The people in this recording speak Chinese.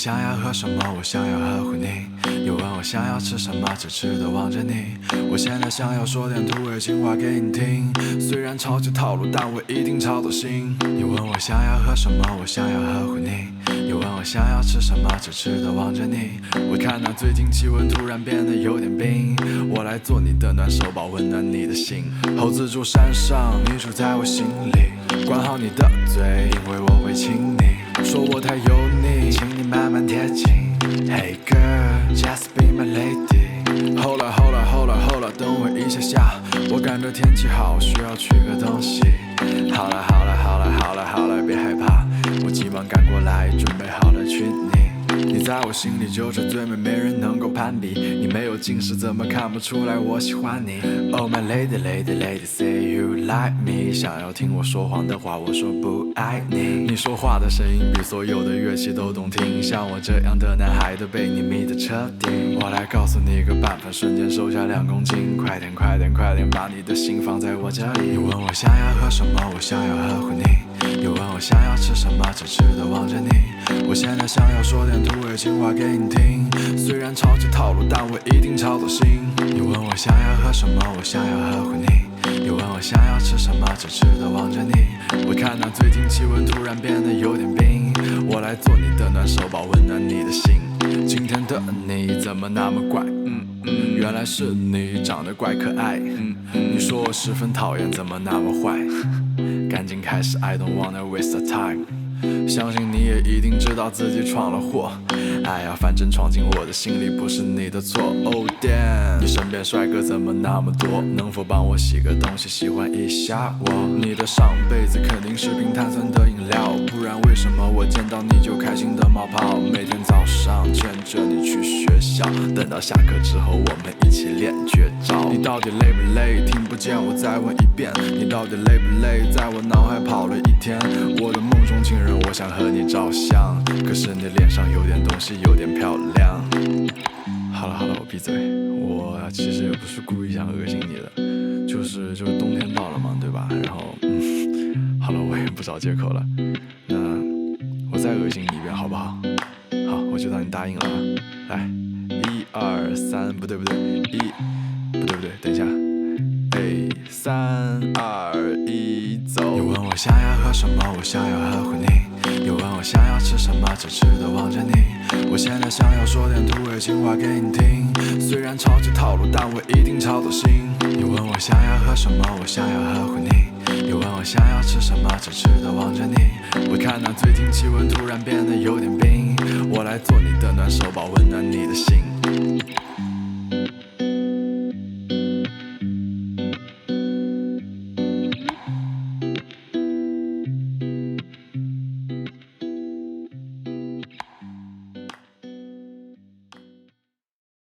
想要喝什么，我想要呵护你。又问我想要吃什么，痴痴地望着你。我现在想要说点土味情话给你听，虽然超级套路，但我一定超走心。又问我想要喝什么，我想要呵护你。又问我想要吃什么，痴痴地望着你。我看到最近气温突然变得有点冰，我来做你的暖手宝，温暖你的心。猴子住山上，你住在我心里，管好你的嘴，因为我会亲你。说我太油腻，请你慢慢贴近。Hey girl, just be my lady。Hold up, hold up, hold up, hold up， 等我一下下，我赶着天气好，需要取个东西。好了好了好了好了好了，别害怕，我急忙赶过来，准备好了娶你。你在我心里就是最美，没人能够攀比。你没有近视，怎么看不出来我喜欢你 ？Oh my lady, lady, lady, say you like me。想要听我说谎的话，我说不爱你。你说话的声音比所有的乐器都动听，像我这样的男孩都被你迷得彻底。我来告诉你个办法，瞬间瘦下2公斤。快点快点快点，把你的心放在我这里。你问我想要喝什么，我想要呵护你。又问我想要吃什么，痴痴地望着你。我现在想要说点土味情话给你听，虽然超级套路，但我一定超走心。又问我想要喝什么，我想要呵护你。又问我想要吃什么，痴痴地望着你。我看到最近气温突然变得有点冰，我来做你的暖手宝，温暖你的心。今天的你怎么那么怪？原来是你长得怪可爱。你说我十分讨厌，怎么那么坏？赶紧开始 I don't wanna waste the time。相信你也一定知道自己闯了祸，哎呀，反正闯进我的心里不是你的错。Oh damn， 你身边帅哥怎么那么多？能否帮我洗个东西，喜欢一下我？你的上辈子肯定是瓶碳酸的饮料，不然为什么我见到你就开心的冒泡？每天早上牵着你去学校，等到下课之后我们一起练绝招。你到底累不累？听不见我再问一遍，你到底累不累？在我脑海跑了一天，我的梦中情人，我想和你照相，可是你脸上有点东西，有点漂亮。好了好了，我闭嘴。我其实也不是故意想恶心你的，就是冬天到了嘛，对吧？然后好了，我也不找借口了。那我再恶心你一遍好不好？好，我就当你答应了啊。来，1、2、3，不对不对，1，不对不对，等一下。3、2、1，走。又问我想要喝什么，我想要呵护你。又问我想要吃什么，痴痴地望着你。我现在想要说点土味情话给你听，虽然超级套路，但我一定超走心。又问我想要喝什么，我想要呵护你。又问我想要吃什么，痴痴地望着你。我看到最近气温突然变得有点冰，我来做你的暖手宝，温暖你的心。